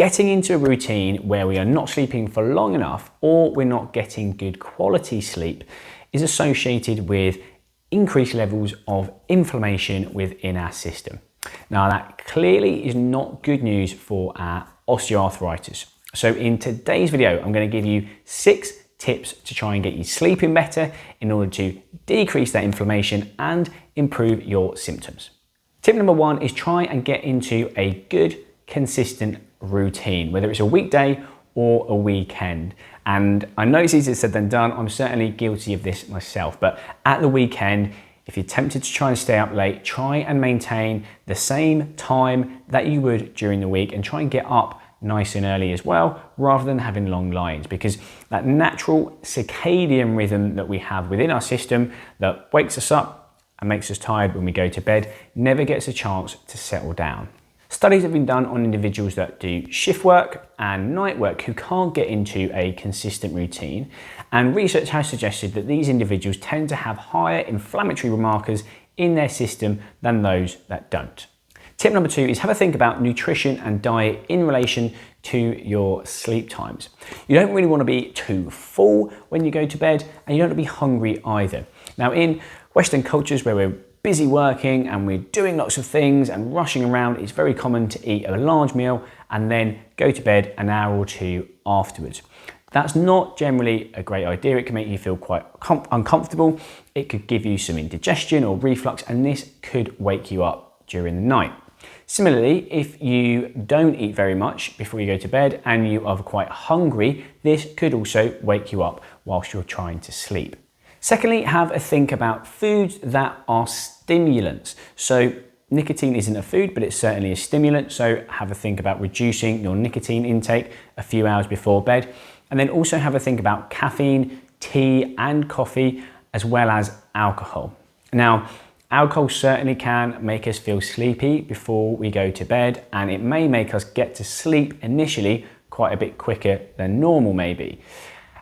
Getting into a routine where we are not sleeping for long enough or we're not getting good quality sleep is associated with increased levels of inflammation within our system. Now that clearly is not good news for our osteoarthritis. So in today's video, I'm going to give you 6 tips to try and get you sleeping better in order to decrease that inflammation and improve your symptoms. Tip number 1 is try and get into a good, consistent routine, whether it's a weekday or a weekend. And I know it's easier said than done. I'm certainly guilty of this myself, but at the weekend, if you're tempted to try and stay up late, try and maintain the same time that you would during the week and try and get up nice and early as well, rather than having long lie-ins, because that natural circadian rhythm that we have within our system that wakes us up and makes us tired when we go to bed never gets a chance to settle down. Studies have been done on individuals that do shift work and night work who can't get into a consistent routine, and research has suggested that these individuals tend to have higher inflammatory markers in their system than those that don't. Tip number 2 is have a think about nutrition and diet in relation to your sleep times. You don't really want to be too full when you go to bed, and you don't want to be hungry either. Now, in Western cultures where we're busy working and we're doing lots of things and rushing around, it's very common to eat a large meal and then go to bed an hour or two afterwards. That's not generally a great idea. It can make you feel quite uncomfortable. It could give you some indigestion or reflux, and this could wake you up during the night. Similarly, if you don't eat very much before you go to bed and you are quite hungry, this could also wake you up whilst you're trying to sleep. Secondly, have a think about foods that are stimulants. So nicotine isn't a food, but it's certainly a stimulant. So have a think about reducing your nicotine intake a few hours before bed. And then also have a think about caffeine, tea and coffee, as well as alcohol. Now, alcohol certainly can make us feel sleepy before we go to bed, and it may make us get to sleep initially quite a bit quicker than normal maybe.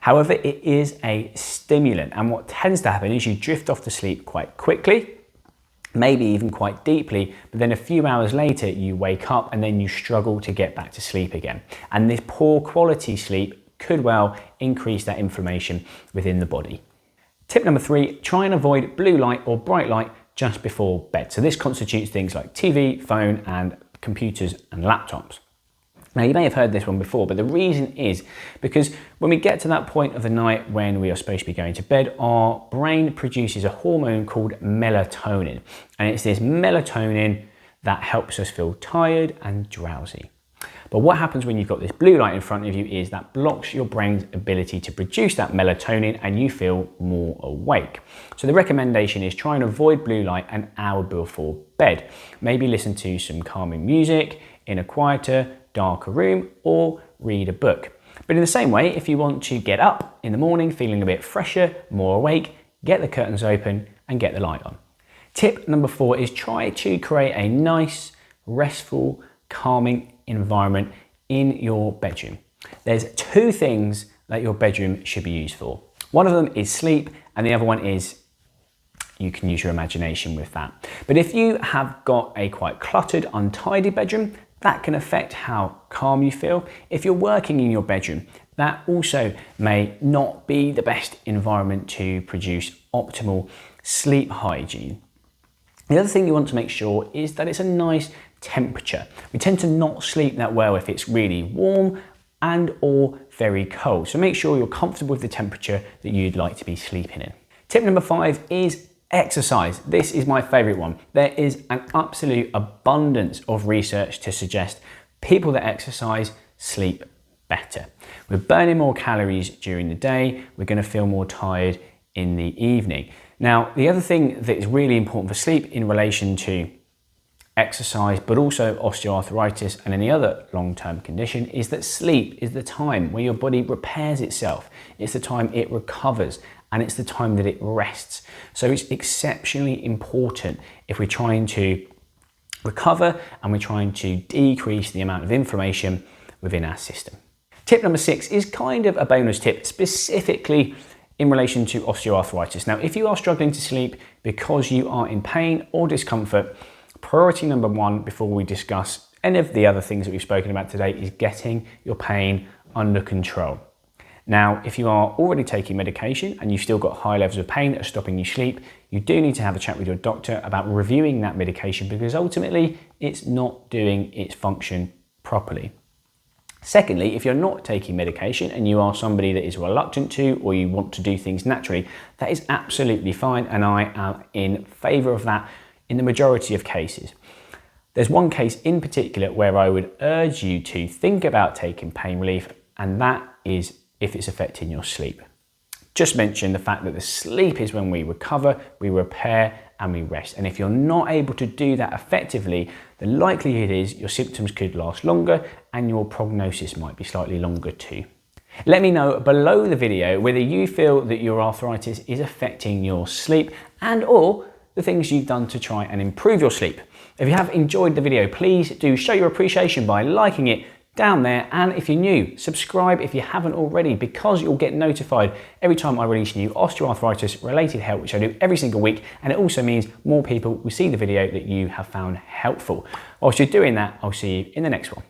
However, it is a stimulant, and what tends to happen is you drift off to sleep quite quickly, maybe even quite deeply, but then a few hours later you wake up and then you struggle to get back to sleep again. And this poor quality sleep could well increase that inflammation within the body. Tip number 3, try and avoid blue light or bright light just before bed. So this constitutes things like TV, phone and computers and laptops. Now, you may have heard this one before, but the reason is because when we get to that point of the night when we are supposed to be going to bed, our brain produces a hormone called melatonin. And it's this melatonin that helps us feel tired and drowsy. But what happens when you've got this blue light in front of you is that blocks your brain's ability to produce that melatonin and you feel more awake. So the recommendation is try and avoid blue light an hour before bed. Maybe listen to some calming music in a quieter, darker room, or read a book. But in the same way, if you want to get up in the morning feeling a bit fresher, more awake, get the curtains open and get the light on. Tip number 4 is try to create a nice, restful, calming environment in your bedroom. There's 2 things that your bedroom should be used for. One of them is sleep, and the other one is you can use your imagination with that. But if you have got a quite cluttered, untidy bedroom, that can affect how calm you feel. If you're working in your bedroom, that also may not be the best environment to produce optimal sleep hygiene. The other thing you want to make sure is that it's a nice temperature. We tend to not sleep that well if it's really warm and or very cold. So make sure you're comfortable with the temperature that you'd like to be sleeping in. Tip number 5 is exercise. This is my favorite one. There is an absolute abundance of research to suggest people that exercise sleep better. We're burning more calories during the day. We're going to feel more tired in the evening. Now, the other thing that is really important for sleep in relation to exercise, but also osteoarthritis and any other long-term condition, is that sleep is the time where your body repairs itself. It's the time it recovers, and it's the time that it rests. So it's exceptionally important if we're trying to recover and we're trying to decrease the amount of inflammation within our system. Tip number 6 is kind of a bonus tip, specifically in relation to osteoarthritis. Now, if you are struggling to sleep because you are in pain or discomfort, priority number 1 before we discuss Any of the other things that we've spoken about today is getting your pain under control. Now, if you are already taking medication and you've still got high levels of pain that are stopping you sleep, you do need to have a chat with your doctor about reviewing that medication, because ultimately it's not doing its function properly. Secondly, if you're not taking medication and you are somebody that is reluctant to, or you want to do things naturally, that is absolutely fine, and I am in favour of that in the majority of cases. There's one case in particular where I would urge you to think about taking pain relief, and that is if it's affecting your sleep. Just mention the fact that the sleep is when we recover, we repair, and we rest. And if you're not able to do that effectively, the likelihood is your symptoms could last longer and your prognosis might be slightly longer too. Let me know below the video whether you feel that your arthritis is affecting your sleep and or the things you've done to try and improve your sleep. If you have enjoyed the video, please do show your appreciation by liking it down there, and if you're new, subscribe if you haven't already, because you'll get notified every time I release new osteoarthritis related help, which I do every single week, and it also means more people will see the video that you have found helpful. Whilst you're doing that, I'll see you in the next one.